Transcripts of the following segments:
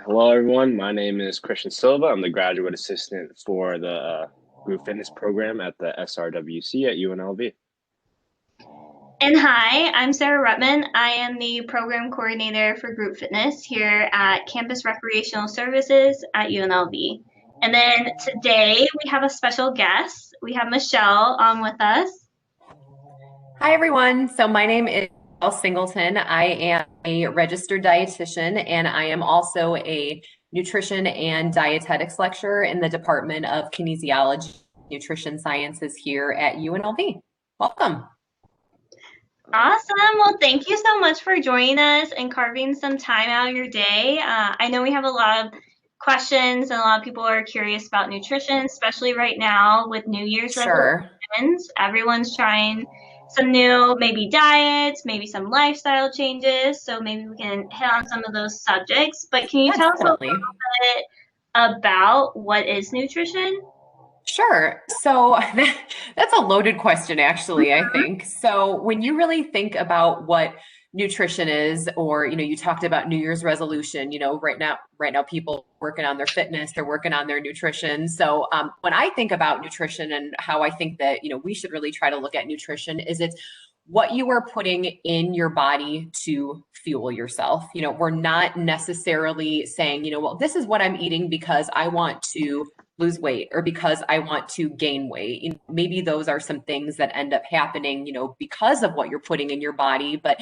Hello, everyone. My name is Christian Silva. I'm the graduate assistant for the group fitness program at the SRWC at UNLV. And hi, I'm Sarah Rutman. I am the program coordinator for group fitness here at Campus Recreational Services at UNLV. And then today we have a special guest. We have Michelle on with us. Hi, everyone. So my name is Singleton. I am a registered dietitian, and I am also a nutrition and dietetics lecturer in the Department of Kinesiology, Nutrition Sciences here at UNLV. Welcome. Awesome. Well, thank you so much for joining us and carving some time out of your day. I know we have a lot of questions and a lot of people are curious about nutrition, especially right now with New Year's resolutions. Everyone's trying some new, maybe diets, maybe some lifestyle changes. So maybe we can hit on some of those subjects. But can you tell us a little bit about what is nutrition? Sure. So that's a loaded question, actually, I think. So when you really think about what nutrition is, or, you talked about New Year's resolution, right now people working on their fitness, they're working on their nutrition. So when I think about nutrition and how I think that, we should really try to look at nutrition is it's what you are putting in your body to fuel yourself. We're not necessarily saying, well, this is what I'm eating because I want to lose weight or because I want to gain weight. Maybe those are some things that end up happening, because of what you're putting in your body. But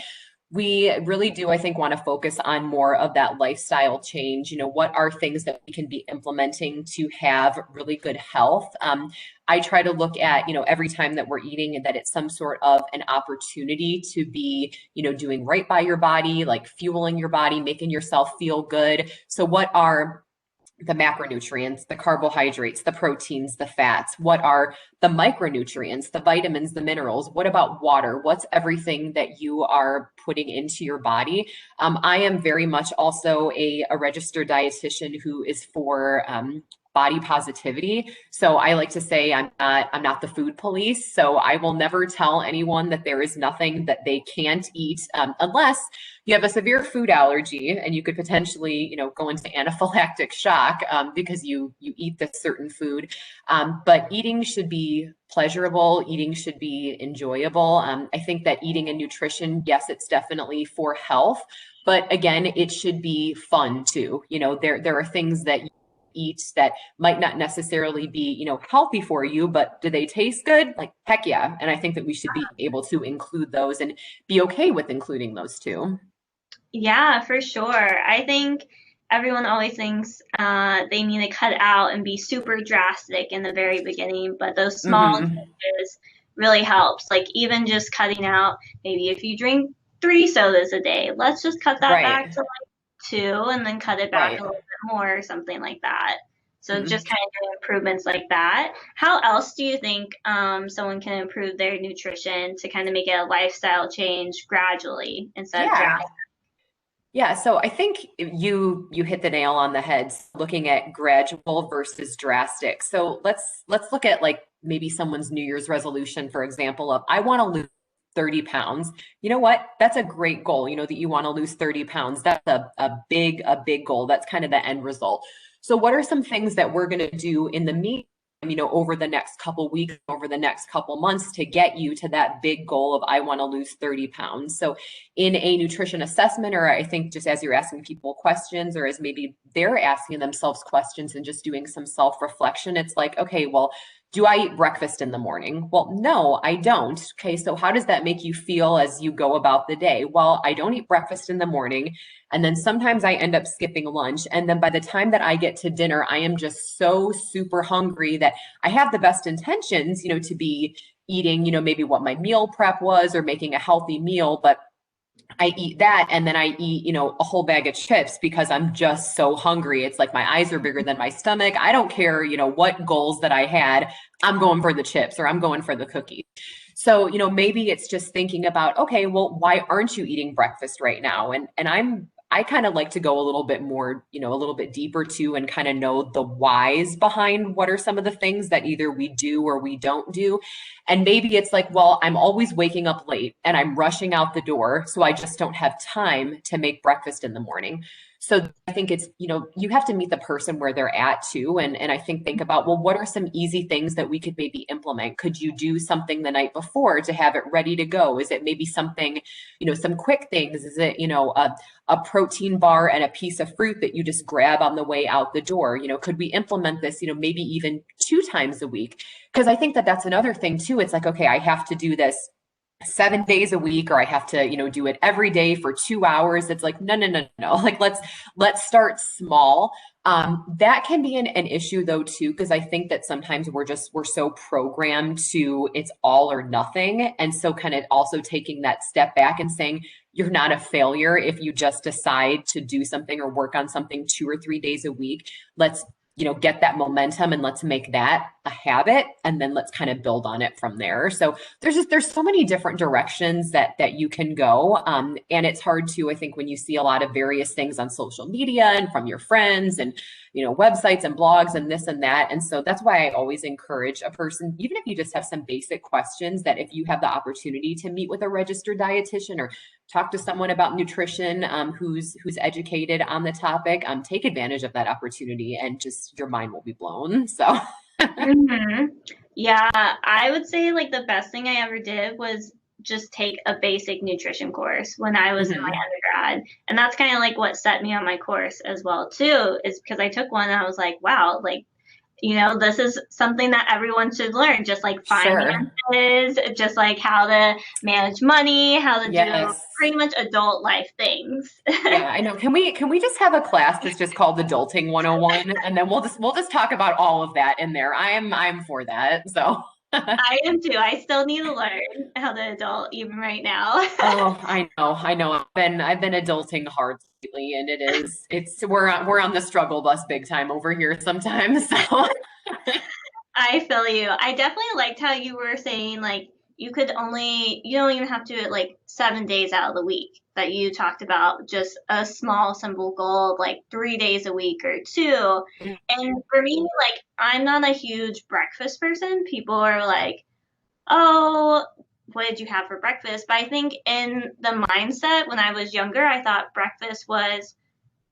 we really do, I think, want to focus on more of that lifestyle change. What are things that we can be implementing to have really good health? I try to look at, every time that we're eating and that it's some sort of an opportunity to be, doing right by your body, like fueling your body, making yourself feel good. So what are the macronutrients, the carbohydrates, the proteins, the fats? What are the micronutrients, the vitamins, the minerals? What about water? What's everything that you are putting into your body? I am very much also a registered dietitian who is for body positivity. So I like to say I'm not the food police. So I will never tell anyone that there is nothing that they can't eat unless you have a severe food allergy and you could potentially, go into anaphylactic shock because you eat this certain food. But eating should be pleasurable. Eating should be enjoyable. I think that eating and nutrition, yes, it's definitely for health, but again, it should be fun too. There are things that you eat that might not necessarily be, healthy for you, but do they taste good? Like, heck yeah. And I think that we should be able to include those and be okay with including those too. Yeah, for sure. I think everyone always thinks they need to cut out and be super drastic in the very beginning, but those small changes really helps. Like even just cutting out, maybe if you drink 3 sodas a day, let's just cut that back to like 2 and then cut it back a little bit more or something like that. So just kind of doing improvements like that. How else do you think someone can improve their nutrition to kind of make it a lifestyle change gradually instead of drastic? Yeah, so I think you hit the nail on the head looking at gradual versus drastic. So let's look at like maybe someone's New Year's resolution, for example, of I want to lose 30 pounds. You know what? That's a great goal, that you want to lose 30 pounds. That's a big goal. That's kind of the end result. So what are some things that we're going to do in the meantime, over the next couple weeks, over the next couple months to get you to that big goal of I want to lose 30 pounds. So in a nutrition assessment, or I think just as you're asking people questions, or as maybe they're asking themselves questions and just doing some self-reflection, it's like, okay, well, do I eat breakfast in the morning? Well, no, I don't. Okay, so how does that make you feel as you go about the day? Well, I don't eat breakfast in the morning. And then sometimes I end up skipping lunch. And then by the time that I get to dinner, I am just so super hungry that I have the best intentions, to be eating, maybe what my meal prep was or making a healthy meal, but I eat that and then I eat, a whole bag of chips because I'm just so hungry. It's like my eyes are bigger than my stomach. I don't care, what goals that I had. I'm going for the chips or I'm going for the cookies. So, maybe it's just thinking about, okay, well, why aren't you eating breakfast right now? And I kind of like to go a little bit more, a little bit deeper too, and kind of know the whys behind what are some of the things that either we do or we don't do. And maybe it's like, well, I'm always waking up late and I'm rushing out the door, so I just don't have time to make breakfast in the morning. So I think it's, you have to meet the person where they're at too. And I think about, well, what are some easy things that we could maybe implement? Could you do something the night before to have it ready to go? Is it maybe something, some quick things? Is it, a protein bar and a piece of fruit that you just grab on the way out the door? Could we implement this, maybe even 2 times a week? Because I think that that's another thing too. It's like, okay, I have to do this 7 days a week, or I have to, do it every day for 2 hours. It's like, no. Like, let's start small. That can be an issue though, too, because I think that sometimes we're so programmed to it's all or nothing. And so kind of also taking that step back and saying, you're not a failure if you just decide to do something or work on something 2 or 3 days a week. Let's get that momentum and let's make that a habit, and then let's kind of build on it from there. So there's so many different directions that you can go. And it's hard to, I think, when you see a lot of various things on social media and from your friends and, websites and blogs and this and that. And so that's why I always encourage a person, even if you just have some basic questions, that if you have the opportunity to meet with a registered dietitian or talk to someone about nutrition who's educated on the topic, take advantage of that opportunity, and just your mind will be blown. So Yeah, I would say like the best thing I ever did was just take a basic nutrition course when I was in my undergrad. And that's kind of like what set me on my course as well too, is because I took one and I was like, wow, like, this is something that everyone should learn, just like finances, just like how to manage money, how to do pretty much adult life things. Yeah, I know. Can we just have a class that's just called Adulting 101, and then we'll just talk about all of that in there. I'm for that. So I am too. I still need to learn how to adult even right now. Oh, I know. I've been adulting hard lately, and we're on the struggle bus big time over here sometimes. So I feel you. I definitely liked how you were saying like you don't even have to do it like 7 days out of the week, that you talked about just a small simple goal of like 3 days a week or 2. And for me, like, I'm not a huge breakfast person. People are like, oh, what did you have for breakfast? But I think in the mindset when I was younger, I thought breakfast was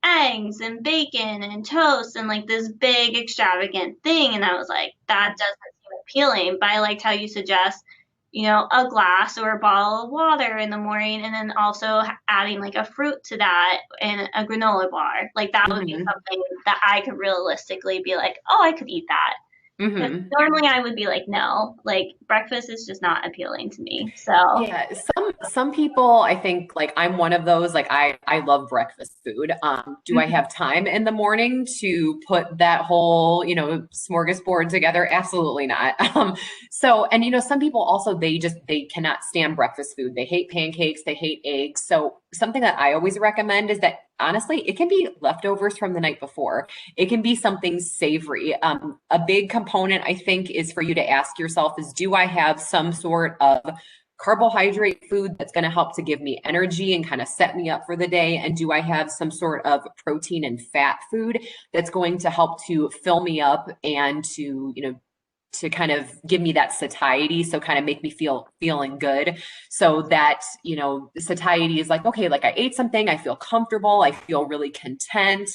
eggs and bacon and toast and like this big extravagant thing. And I was like, that doesn't seem appealing. But I liked how you suggest, a glass or a bottle of water in the morning, and then also adding like a fruit to that and a granola bar. Like that would be something that I could realistically be like, oh, I could eat that. Normally I would be like, no, like breakfast is just not appealing to me. So yeah, some people, I think, like I'm one of those, like I love breakfast food. Do I have time in the morning to put that whole, smorgasbord together? Absolutely not. So, and some people also, they cannot stand breakfast food. They hate pancakes, they hate eggs. So something that I always recommend is that honestly, it can be leftovers from the night before. It can be something savory. A big component, I think, is for you to ask yourself is, do I have some sort of carbohydrate food that's going to help to give me energy and kind of set me up for the day? And do I have some sort of protein and fat food that's going to help to fill me up and to kind of give me that satiety, so kind of make me feeling good, so that satiety is like, okay, like I ate something, I feel comfortable, I feel really content.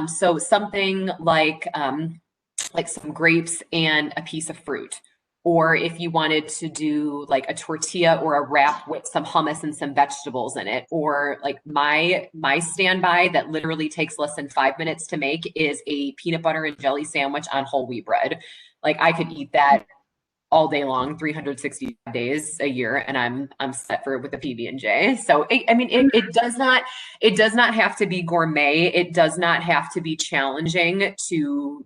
So something like some grapes and a piece of fruit. Or if you wanted to do like a tortilla or a wrap with some hummus and some vegetables in it, or like my standby that literally takes less than 5 minutes to make is a peanut butter and jelly sandwich on whole wheat bread. Like I could eat that all day long, 360 days a year, and I'm set for it with a PB&J. So it does not have to be gourmet. It does not have to be challenging to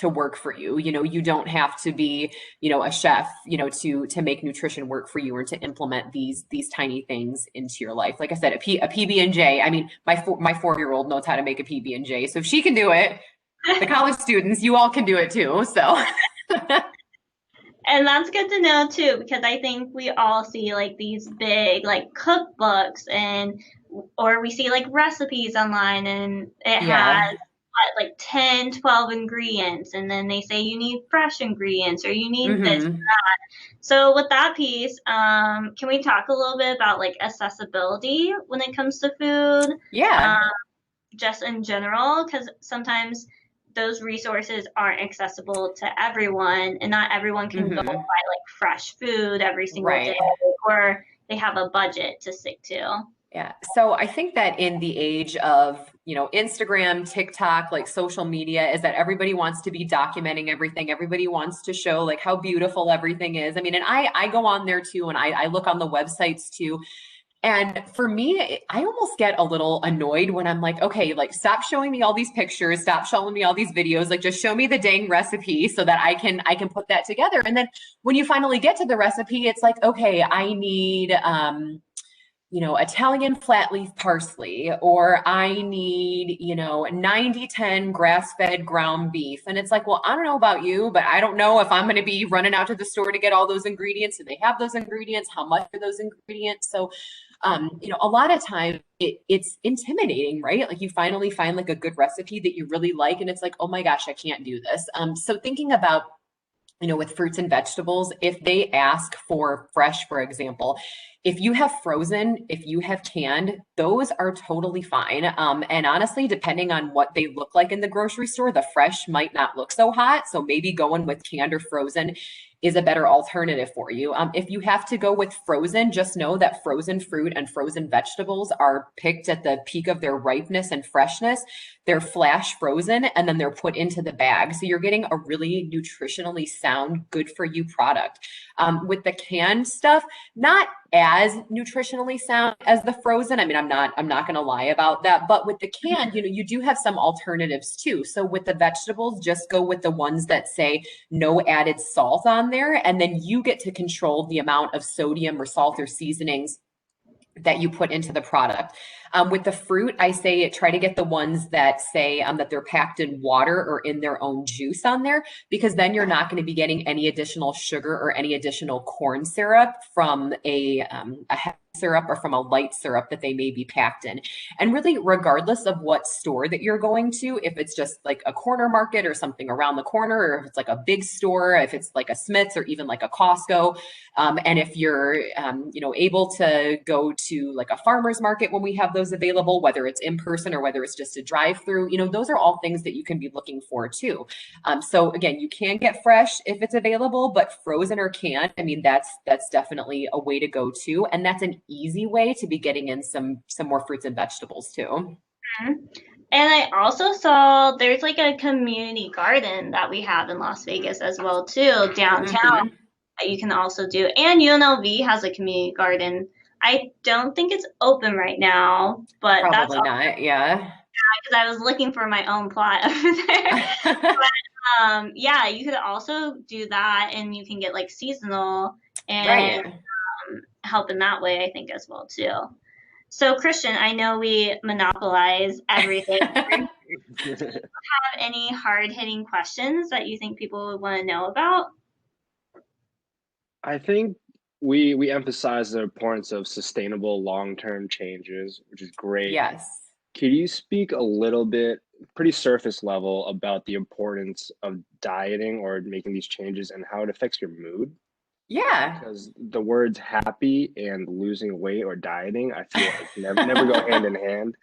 work for you. You don't have to be, a chef, to make nutrition work for you, or to implement these tiny things into your life. Like I said, a PB&J. I mean, my 4-year-old knows how to make a PB&J, so if she can do it, the college students, you all can do it too. So. And that's good to know too, because I think we all see like these big like cookbooks or we see like recipes online, and it has like 10, 12 ingredients, and then they say you need fresh ingredients or you need this. So with that piece, can we talk a little bit about like accessibility when it comes to food? Yeah. Just in general, because sometimes those resources aren't accessible to everyone, and not everyone can go buy like fresh food every single day, or they have a budget to stick to. Yeah. So I think that in the age of, you know, Instagram, TikTok, like social media, is that everybody wants to be documenting everything. Everybody wants to show like how beautiful everything is. I mean, and I go on there too, and I look on the websites too. And for me, I almost get a little annoyed when I'm like, okay, like stop showing me all these pictures, stop showing me all these videos, like just show me the dang recipe so that I can put that together. And then when you finally get to the recipe, it's like, okay, I need you know, Italian flat leaf parsley, or I need, you know, 90-10 grass-fed ground beef. And it's like, well, I don't know about you, but I don't know if I'm going to be running out to the store to get all those ingredients. Do they have those ingredients? How much are those ingredients? So, you know, a lot of times it's intimidating, right? Like you finally find like a good recipe that you really like, and it's like, oh my gosh, I can't do this. So thinking about, you know, with fruits and vegetables, if they ask for fresh, for example, if you have frozen, if you have canned, those are totally fine. And honestly, depending on what they look like in the grocery store, the fresh might not look so hot. So maybe going with canned or frozen is a better alternative for you. If you have to go with frozen, just know that frozen fruit and frozen vegetables are picked at the peak of their ripeness and freshness. They're flash frozen and then they're put into the bag. So you're getting a really nutritionally sound, good for you product. With the canned stuff, not as nutritionally sound as the frozen. I mean, I'm not going to lie about that, but with the canned, you know, you do have some alternatives too. So with the vegetables, just go with the ones that say no added salt on there, and then you get to control the amount of sodium or salt or seasonings that you put into the product. With the fruit, I say try to get the ones that say that they're packed in water or in their own juice on there, because then you're not going to be getting any additional sugar or any additional corn syrup from a heavy syrup or from a light syrup that they may be packed in. And really, regardless of what store that you're going to, if it's just like a corner market or something around the corner, or if it's like a big store, if it's like a Smith's or even like a Costco, and if you're you know, able to go to like a farmer's market when we have those available, whether it's in person or whether it's just a drive-through, you know, those are all things that you can be looking for too. So again, you can get fresh if it's available, but frozen or canned, I mean, that's definitely a way to go too. And that's an easy way to be getting in some more fruits and vegetables too. And I also saw there's like a community garden that we have in Las Vegas as well too, downtown, that you can also do. And UNLV has a community garden. I don't think it's open right now, but probably not. Yeah. Because I was looking for my own plot over there. But, yeah, you could also do that, and you can get like seasonal and help in that way, I think, as well too. So Christian, I know we monopolize everything. Do you have any hard-hitting questions that you think people would want to know about? I think we emphasize the importance of sustainable long-term changes, which is great. Yes. Could you speak a little bit, pretty surface level, about the importance of dieting or making these changes and how it affects your mood? Yeah. Because the words happy and losing weight or dieting, I feel like never go hand in hand.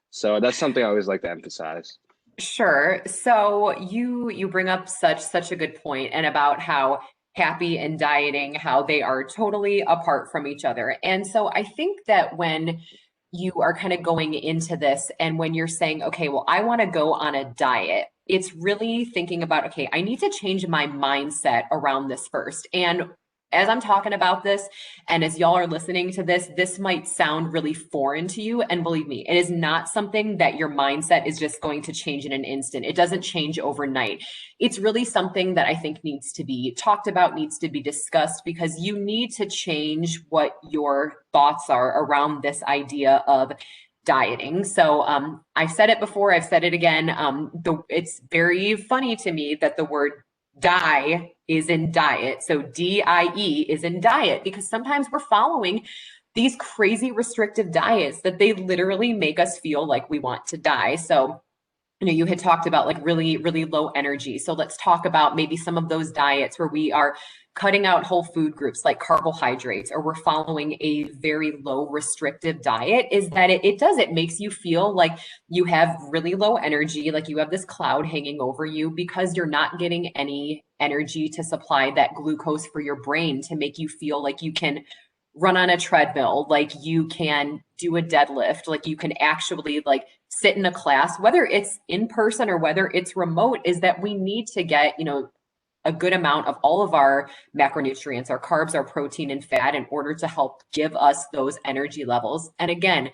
So that's something I always like to emphasize. Sure. So you bring up such a good point, and about how happy and dieting, how they are totally apart from each other. And so I think that when you are kind of going into this, and when you're saying, okay, well, I want to go on a diet, it's really thinking about, okay, I need to change my mindset around this first. And as I'm talking about this, and as y'all are listening to this, this might sound really foreign to you. And believe me, it is not something that your mindset is just going to change in an instant. It doesn't change overnight. It's really something that I think needs to be talked about, needs to be discussed, because you need to change what your thoughts are around this idea of dieting. So I've said it before, I've said it again. It's very funny to me that the word die is in diet. So DIE is in diet, because sometimes we're following these crazy restrictive diets that they literally make us feel like we want to die. So you had talked about like really, really low energy. So let's talk about maybe some of those diets where we are cutting out whole food groups like carbohydrates, or we're following a very low restrictive diet. Is that it makes you feel like you have really low energy, like you have this cloud hanging over you because you're not getting any energy to supply that glucose for your brain to make you feel like you can run on a treadmill, like you can do a deadlift, like you can actually like sit in a class, whether it's in person or whether it's remote. Is that we need to get, a good amount of all of our macronutrients, our carbs, our protein and fat in order to help give us those energy levels. And again,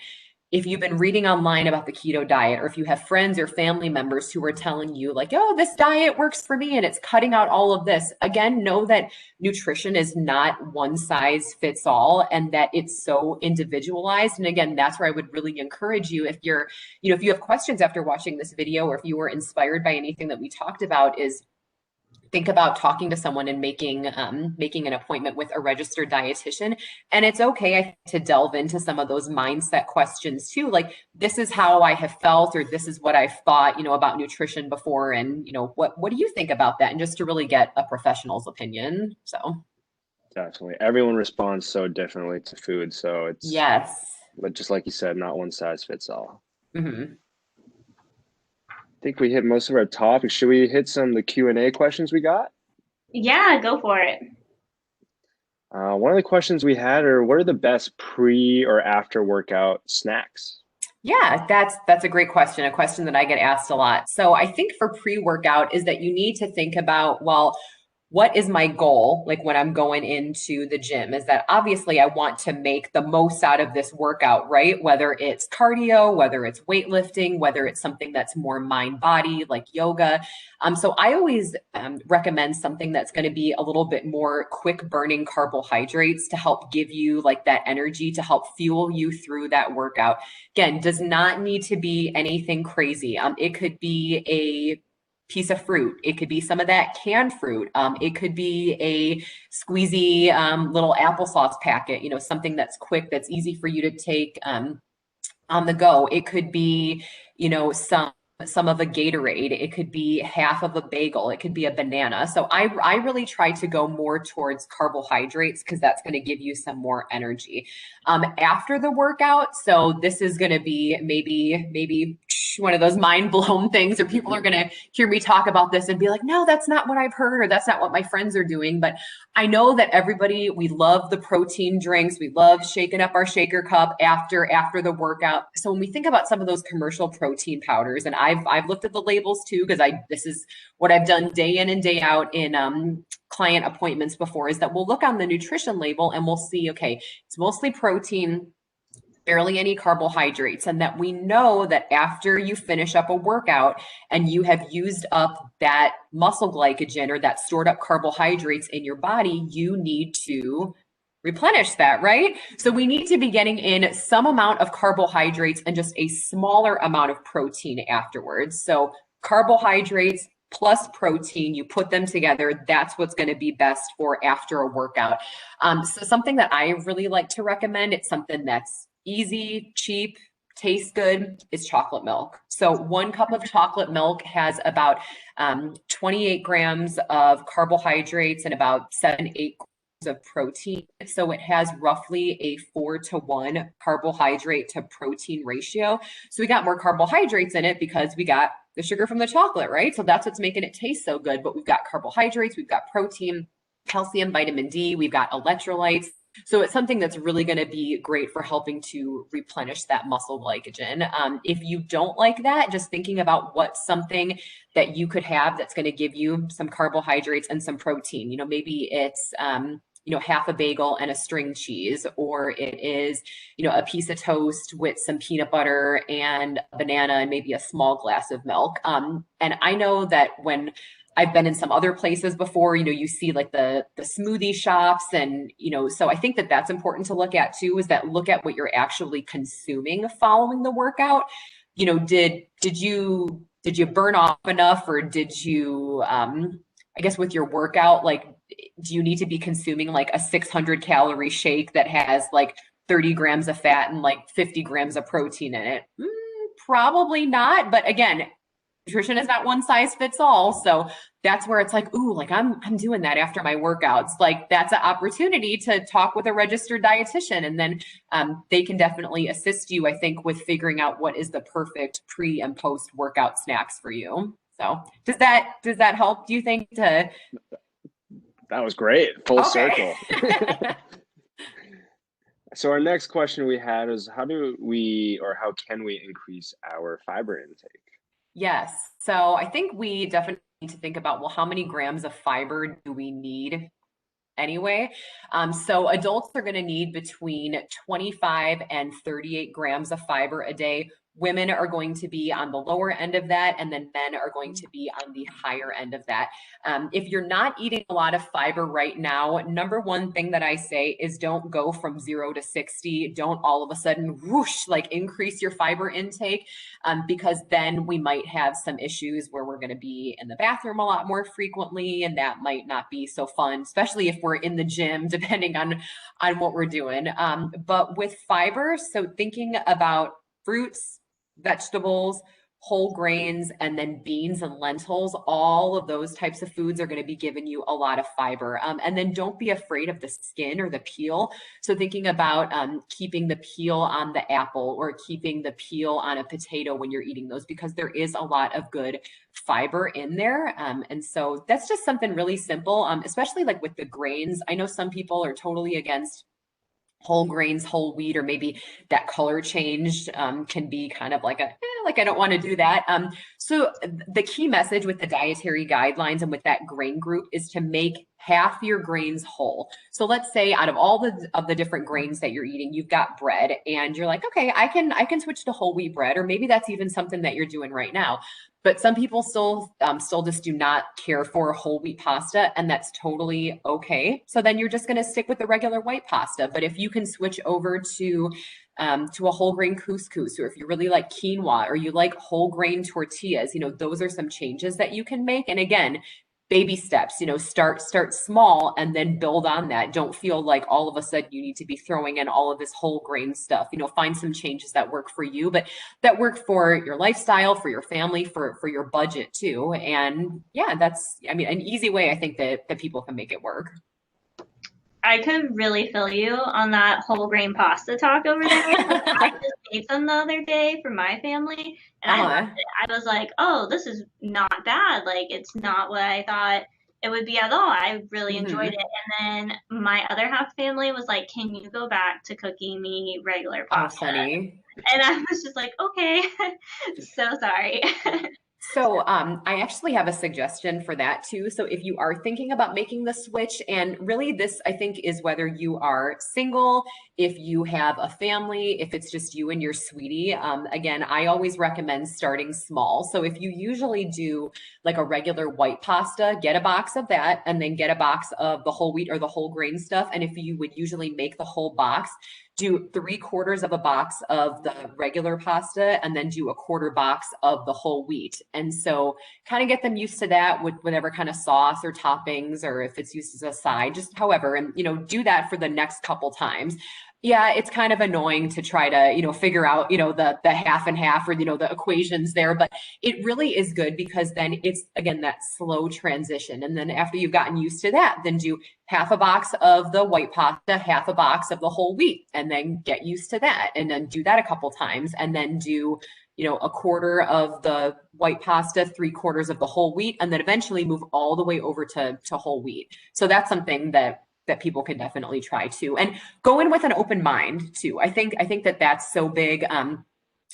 if you've been reading online about the keto diet, or if you have friends or family members who are telling you like, oh, this diet works for me and it's cutting out all of this, again, know that nutrition is not one size fits all and that it's so individualized. And again, that's where I would really encourage you, if you're, if you have questions after watching this video, or if you were inspired by anything that we talked about, is think about talking to someone and making an appointment with a registered dietitian. And it's okay to delve into some of those mindset questions too, like this is how I have felt, or this is what I've thought, about nutrition before, and what do you think about that, and just to really get a professional's opinion. So Definitely, everyone responds so differently to food, so it's, yes, but just like you said, not one size fits all. Mm-hmm. I think we hit most of our topics. Should we hit some of the Q&A questions we got? Yeah, go for it. One of the questions we had are, what are the best pre or after workout snacks? Yeah, that's a great question, a question that I get asked a lot. So I think for pre-workout is that you need to think about, well, what is my goal? Like when I'm going into the gym, is that obviously I want to make the most out of this workout, right? Whether it's cardio, whether it's weightlifting, whether it's something that's more mind body like yoga. So I always recommend something that's going to be a little bit more quick burning carbohydrates to help give you like that energy to help fuel you through that workout. Again, does not need to be anything crazy. It could be a piece of fruit. It could be some of that canned fruit. It could be a squeezy little applesauce packet, something that's quick, that's easy for you to take on the go. It could be, some of a Gatorade. It could be half of a bagel. It could be a banana. So I really try to go more towards carbohydrates because that's going to give you some more energy after the workout. So this is going to be maybe one of those mind blown things, or people are going to hear me talk about this and be like, no, that's not what I've heard, or that's not what my friends are doing. But I know that we love the protein drinks. We love shaking up our shaker cup after the workout. So when we think about some of those commercial protein powders, and I've looked at the labels too, because this is what I've done day in and day out in client appointments before, is that we'll look on the nutrition label and we'll see, okay, it's mostly protein, barely any carbohydrates, and that we know that after you finish up a workout and you have used up that muscle glycogen or that stored up carbohydrates in your body, you need to replenish that, right? So we need to be getting in some amount of carbohydrates and just a smaller amount of protein afterwards. So carbohydrates plus protein, you put them together, that's what's going to be best for after a workout. So something that I really like to recommend, it's something that's easy, cheap, tastes good, is chocolate milk. So 1 cup of chocolate milk has about 28 grams of carbohydrates and about 7-8 grams of protein. So it has roughly a 4-to-1 carbohydrate to protein ratio. So we got more carbohydrates in it because we got the sugar from the chocolate, right? So that's what's making it taste so good. But we've got carbohydrates, we've got protein, calcium, vitamin D, we've got electrolytes. So it's something that's really going to be great for helping to replenish that muscle glycogen. If you don't like that, just thinking about what's something that you could have that's going to give you some carbohydrates and some protein. Maybe it's half a bagel and a string cheese, or it is, a piece of toast with some peanut butter and a banana and maybe a small glass of milk. And I know that when I've been in some other places before, you see like the smoothie shops, and, so I think that that's important to look at too, is that look at what you're actually consuming following the workout. Did you burn off enough, or did you, I guess with your workout, like, do you need to be consuming like a 600 calorie shake that has like 30 grams of fat and like 50 grams of protein in it? Probably not. But again, nutrition is not one size fits all. So that's where it's like, ooh, like I'm doing that after my workouts. Like that's an opportunity to talk with a registered dietitian, and then they can definitely assist you, I think, with figuring out what is the perfect pre and post workout snacks for you. So does that help, do you think, to? That was great. Full Okay. circle. So our next question we had is, how can we increase our fiber intake? Yes. So I think we definitely need to think about, well, how many grams of fiber do we need anyway? So adults are going to need between 25 and 38 grams of fiber a day. Women are going to be on the lower end of that, and then men are going to be on the higher end of that. If you're not eating a lot of fiber right now, number one thing that I say is don't go from 0 to 60. Don't all of a sudden whoosh, like increase your fiber intake, because then we might have some issues where we're going to be in the bathroom a lot more frequently, and that might not be so fun, especially if we're in the gym, depending on what we're doing. But with fiber, so thinking about fruits, vegetables, whole grains, and then beans and lentils, all of those types of foods are going to be giving you a lot of fiber. And then don't be afraid of the skin or the peel. So thinking about keeping the peel on the apple or keeping the peel on a potato when you're eating those, because there is a lot of good fiber in there. And so that's just something really simple, especially like with the grains. I know some people are totally against whole grains, whole wheat, or maybe that color change can be kind of like like I don't want to do that. So the key message with the dietary guidelines and with that grain group is to make half your grains whole. So let's say out of all the different grains that you're eating, you've got bread, and you're like, okay, I can switch to whole wheat bread, or maybe that's even something that you're doing right now. But some people still just do not care for whole wheat pasta, and that's totally okay. So then you're just going to stick with the regular white pasta. But if you can switch over to a whole grain couscous, or if you really like quinoa, or you like whole grain tortillas, those are some changes that you can make. And again, baby steps, start small and then build on that. Don't feel like all of a sudden you need to be throwing in all of this whole grain stuff. Find some changes that work for you, but that work for your lifestyle, for your family, for your budget too. And yeah, that's, an easy way I think that people can make it work. I could really feel you on that whole grain pasta talk over there. I just made some the other day for my family, and I loved it. I was like, oh, this is not bad. Like, it's not what I thought it would be at all. I really enjoyed it. And then my other half family was like, can you go back to cooking me regular pasta? Funny. And I was just like, okay, so sorry. So I actually have a suggestion for that too. So if you are thinking about making the switch, and really this, I think, is whether you are single, if you have a family, if it's just you and your sweetie, again, I always recommend starting small. So if you usually do like a regular white pasta, get a box of that, and then get a box of the whole wheat or the whole grain stuff. And if you would usually make the whole box, do 3/4 of a box of the regular pasta, and then do a quarter box of the whole wheat. And so kind of get them used to that with whatever kind of sauce or toppings, or if it's used as a side, just however, and, do that for the next couple times. Yeah, it's kind of annoying to try to, figure out, the half and half, or, the equations there, but it really is good, because then it's, again, that slow transition. And then after you've gotten used to that, then do half a box of the white pasta, half a box of the whole wheat, and then get used to that. And then do that a couple times, and then do, a quarter of the white pasta, 3/4 of the whole wheat, and then eventually move all the way over to whole wheat. So that's something that people can definitely try too, and go in with an open mind too. I think that that's so big.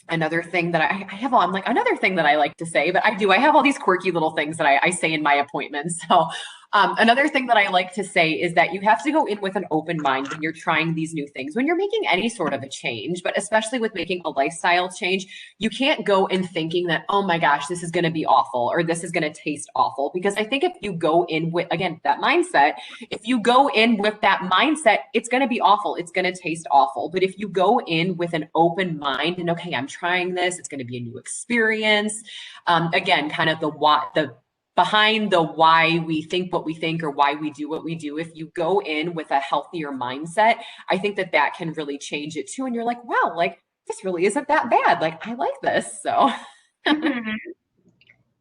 Another thing that I have on, like, another thing that I like to say, but I have all these quirky little things that I say in my appointments. So another thing that I like to say is that you have to go in with an open mind when you're trying these new things, when you're making any sort of a change, but especially with making a lifestyle change. You can't go in thinking that, oh my gosh, this is going to be awful, or this is going to taste awful. Because I think if you go in with, again, that mindset, if you go in with that mindset, it's going to be awful. It's going to taste awful. But if you go in with an open mind and, okay, I'm trying this, it's going to be a new experience. Again, kind of behind the why we think what we think, or why we do what we do. If you go in with a healthier mindset, I think that can really change it too. And you're like, wow, like, this really isn't that bad. Like, I like this. So.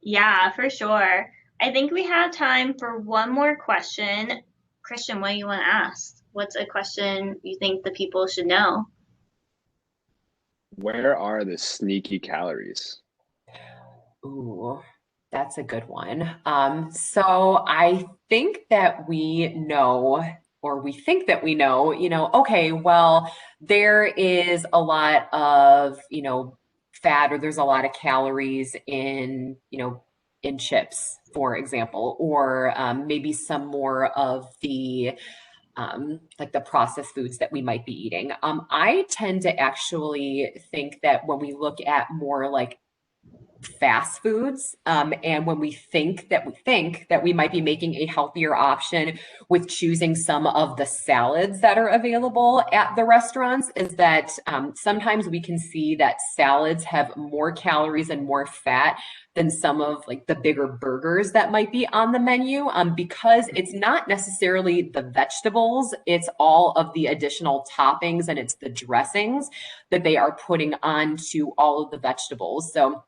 Yeah, for sure. I think we have time for one more question. Christian, what do you want to ask? What's a question you think the people should know? Where are the sneaky calories? Ooh, that's a good one. So I think that we know, or we think that we know, okay, well, there is a lot of, fat, or there's a lot of calories in, in chips, for example, or maybe some more of the like the processed foods that we might be eating. I tend to actually think that when we look at more like fast foods, and when we think that we might be making a healthier option with choosing some of the salads that are available at the restaurants, is that sometimes we can see that salads have more calories and more fat than some of like the bigger burgers that might be on the menu, because it's not necessarily the vegetables, it's all of the additional toppings and it's the dressings that they are putting onto all of the vegetables. So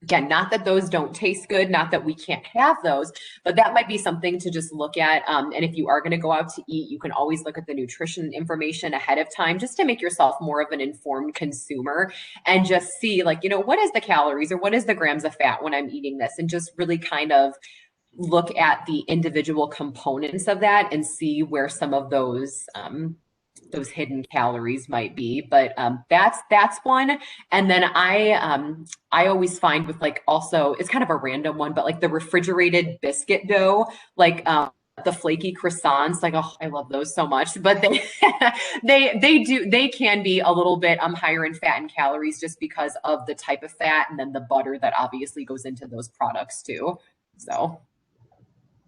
again, not that those don't taste good, not that we can't have those, but that might be something to just look at. And if you are going to go out to eat, you can always look at the nutrition information ahead of time just to make yourself more of an informed consumer and just see, like, what is the calories or what is the grams of fat when I'm eating this, and just really kind of look at the individual components of that and see where some of those hidden calories might be. But that's one. And then I always find with, like, also, it's kind of a random one, but like the refrigerated biscuit dough, like the flaky croissants, like, oh, I love those so much, but they they can be a little bit higher in fat and calories just because of the type of fat and then the butter that obviously goes into those products too. So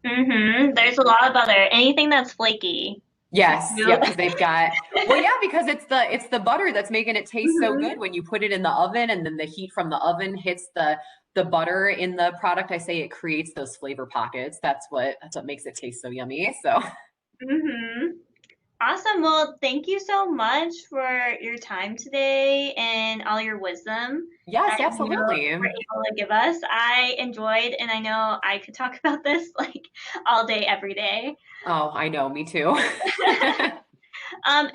There's a lot of butter. Anything that's flaky. yes, Yep. yep, because they've got, well, yeah, because it's the butter that's making it taste so good when you put it in the oven, and then the heat from the oven hits the butter in the product. I say it creates those flavor pockets. That's what makes it taste so yummy. So hmm Awesome. Well, thank you so much for your time today and all your wisdom yes, that you absolutely. were able to give us. I enjoyed, and I know I could talk about this like all day, every day. Oh, I know, me too.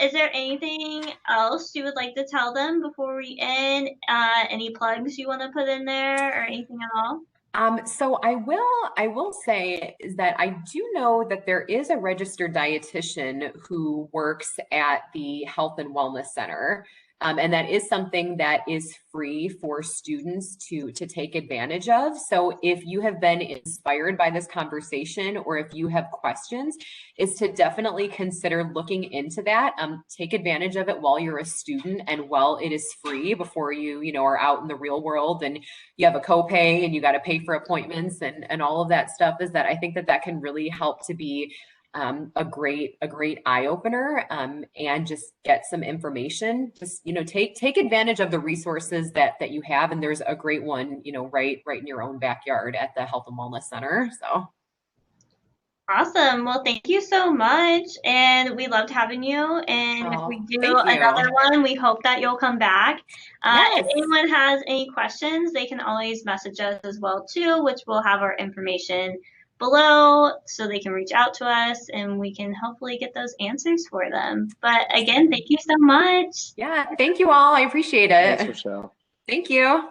Is there anything else you would like to tell them before we end? Any plugs you want to put in there or anything at all? So I will say is that I do know that there is a registered dietitian who works at the Health and Wellness Center. And that is something that is free for students to take advantage of. So if you have been inspired by this conversation, or if you have questions, is to definitely consider looking into that. Take advantage of it while you're a student and while it is free, before you are out in the real world and you have a copay and you got to pay for appointments and all of that stuff. Is that I think that can really help to be a great eye opener, and just get some information. Just take advantage of the resources that you have, and there's a great one right in your own backyard at the Health and Wellness Center. So Awesome. Well, thank you so much. And we loved having you. And if we do thank another you. one, we hope that you'll come back. If Yes. anyone has any questions, they can always message us as well too, which we'll have our information below so they can reach out to us and we can hopefully get those answers for them. But again, thank you so much. Yeah, thank you all. I appreciate Thanks, it. Rochelle. Thank you.